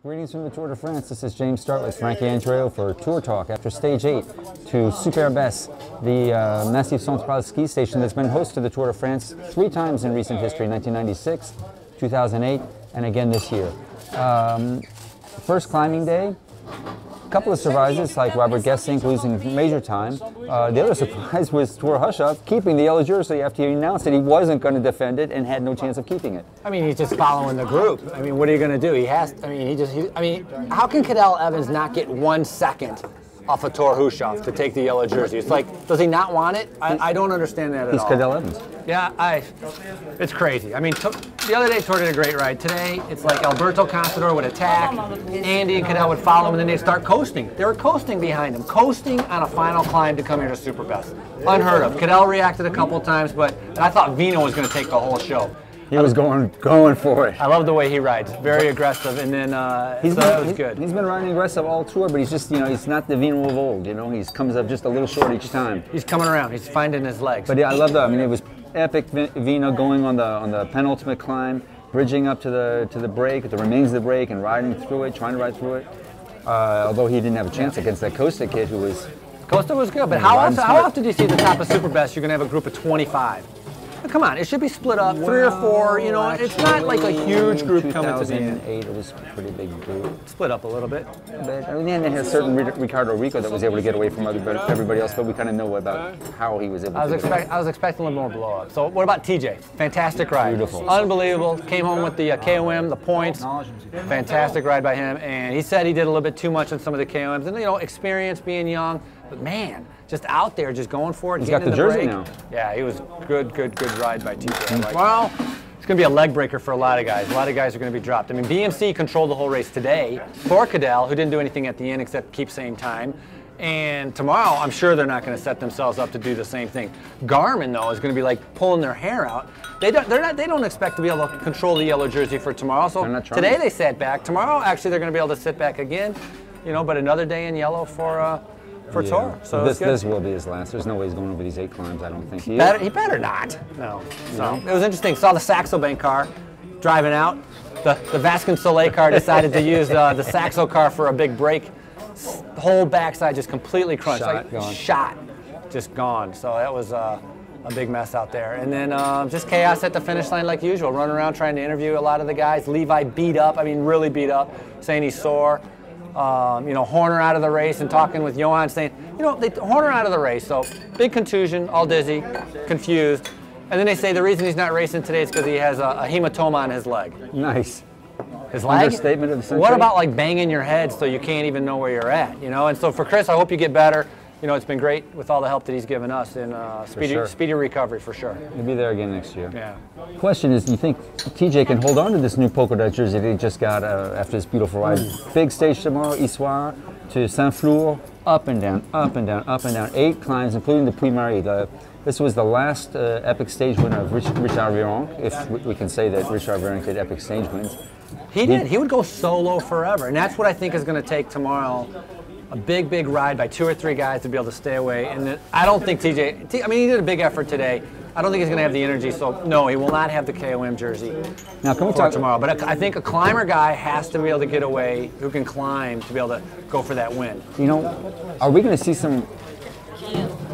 Greetings from the Tour de France. This is James Start with Frankie for Tour Talk. After Stage 8 to Super Besse, the Massif Central ski station that's been host to the Tour de France 3 times in recent history, 1996, 2008, and again this year. First climbing day, a couple of surprises like Robert Gesink losing major time. The other surprise was Thor Hushovd keeping the yellow jersey after he announced that he wasn't going to defend it and had no chance of keeping it. I mean, he's just following the group. I mean, what are you going to do? He has. I mean, how can Cadel Evans not get 1 second off of Thor Hushovd to take the yellow jersey? It's like, does he not want it? I don't understand that at all. He's Cadel Evans. Yeah, it's crazy. I mean, the other day Thor did a great ride. Today, it's like Alberto Contador would attack, Andy and Cadel would follow him, and then they'd start coasting. They were coasting behind him, coasting on a final climb to come here to Super Besse. Unheard of. Cadel reacted a couple times, but I thought Vino was going to take the whole show. He was going for it. I love the way he rides. Very aggressive, and then that was good. He's been riding aggressive all tour, but he's just, he's not the Vino of old. He comes up just a little short each time. He's coming around. He's finding his legs. But yeah, I love that. I mean, it was epic. Vino going on the penultimate climb, bridging up to the break, the remains of the break, and riding through it, trying to ride through it. Although he didn't have a chance against that Costa kid who was. Costa was good, but how often do you see at the top of Super Besse you're going to have a group of 25? Come on, it should be split up, 3 or 4, it's not like a huge group coming to the end. 2008, it was a pretty big group. Split up a little bit. I mean, they had a certain Ricardo Rico that was able to get away from everybody else, but we kind of know about how he was able to I was expecting a little more blow up. So what about TJ? Fantastic ride. Beautiful. Unbelievable. Came home with the KOM, the points. Fantastic ride by him, and he said he did a little bit too much on some of the KOMs. And, experience being young, but man, just out there, just going for it. He's got the jersey now. Yeah, he was good ride by TJ. Well, it's going to be a leg breaker for a lot of guys. A lot of guys are going to be dropped. I mean, BMC controlled the whole race today for Cadel, who didn't do anything at the end except keep same time. And tomorrow, I'm sure they're not going to set themselves up to do the same thing. Garmin, though, is going to be like pulling their hair out. They don't expect to be able to control the yellow jersey for tomorrow. So today they sat back. Tomorrow, actually, they're going to be able to sit back again. But another day in yellow for Thor. So this will be his last. There's no way he's going over these 8 climbs, I don't think. He better not. No. So it was interesting. Saw the Saxo Bank car driving out. The Vascon Soleil car decided to use the Saxo car for a big break. The whole backside just completely crunched. Shot. Just gone. So that was a big mess out there. And then just chaos at the finish line like usual. Running around trying to interview a lot of the guys. Levi beat up. I mean, really beat up, saying he's sore. Horner out of the race and talking with Johan saying, they Horner out of the race, so big contusion, all dizzy, confused. And then they say the reason he's not racing today is because he has a hematoma on his leg. Nice. His leg? Understatement of the century. What about like banging your head so you can't even know where you're at, And so for Chris, I hope you get better. It's been great with all the help that he's given us in speedy recovery for sure. He'll be there again next year. Yeah. Question is, do you think TJ can hold on to this new polka dot jersey that he just got after this beautiful ride? Big stage tomorrow, Issoire to Saint-Flour, up and down, up and down, up and down. 8 climbs, including the Puy-Marie. This was the last epic stage winner of Richard Virenque, if we can say that Richard Virenque did epic stage wins. He did. He would go solo forever, and that's what I think is going to take tomorrow. A big ride by 2 or 3 guys to be able to stay away. And I don't think TJ, he did a big effort today. I don't think he's going to have the energy, so no, he will not have the KOM jersey now, can we talk tomorrow. But I think a climber guy has to be able to get away, who can climb, to be able to go for that win. Are we going to see some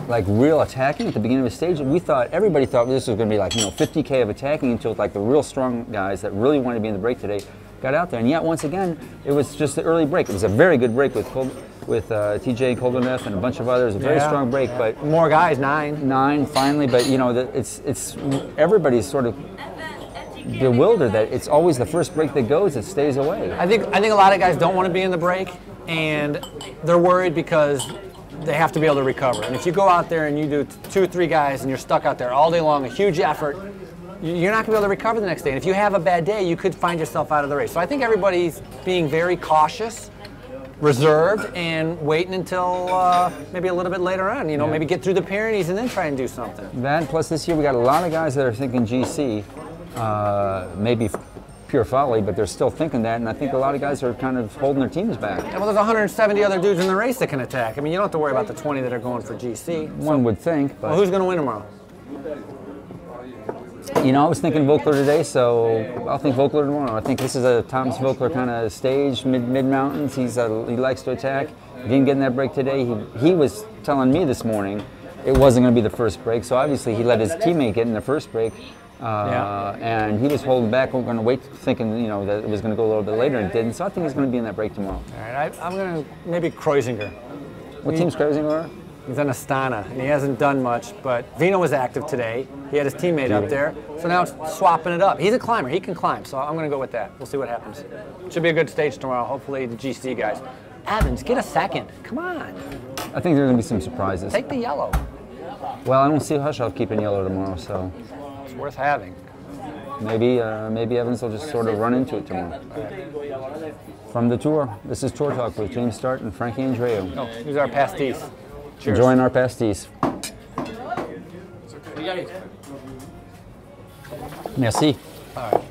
real attacking at the beginning of the stage? Everybody thought this was going to be 50K of attacking until the real strong guys that really wanted to be in the break today got out there. And yet, once again, it was just the early break. It was a very good break with TJ Koldenev and a bunch of others. A very strong break, but more guys, 9 finally. But it's everybody's sort of bewildered that it's always the first break that goes that stays away. I think a lot of guys don't want to be in the break, and they're worried because they have to be able to recover. And if you go out there and you do 2 or 3 guys and you're stuck out there all day long, a huge effort, you're not going to be able to recover the next day. And if you have a bad day, you could find yourself out of the race. So I think everybody's being very cautious, reserved, and waiting until maybe a little bit later on. Maybe get through the Pyrenees and then try and do something. That, plus this year we got a lot of guys that are thinking GC, maybe pure folly, but they're still thinking that, and I think a lot of guys are kind of holding their teams back. Yeah, well, there's 170 other dudes in the race that can attack. I mean, you don't have to worry about the 20 that are going for GC. One would think, but... Well, who's going to win tomorrow? You know, I was thinking Vogler today, so I'll think Vogler tomorrow. I think this is a Thomas Vogler kind of stage, mid-mountains. He likes to attack. He didn't get in that break today. He was telling me this morning it wasn't going to be the first break, so obviously he let his teammate get in the first break, and he was holding back. We're going to wait, thinking that it was going to go a little bit later, and it didn't. So I think he's going to be in that break tomorrow. All right, I'm going to maybe Kreuziger. What team's Kreuziger? He's on Astana, and he hasn't done much, but Vino was active today. He had his teammate up there, so now it's swapping it up. He's a climber. He can climb, so I'm going to go with that. We'll see what happens. Should be a good stage tomorrow. Hopefully the GC guys. Evans, get a second. Come on. I think there are going to be some surprises. Take the yellow. Well, I don't see Hushov keeping yellow tomorrow, so it's worth having. Maybe Evans will just sort of run into it tomorrow. From the tour, this is Tour Talk with James Start and Frankie Andreu. Oh, here's our pastis. Cheers. Enjoying our pastis. Merci. All right.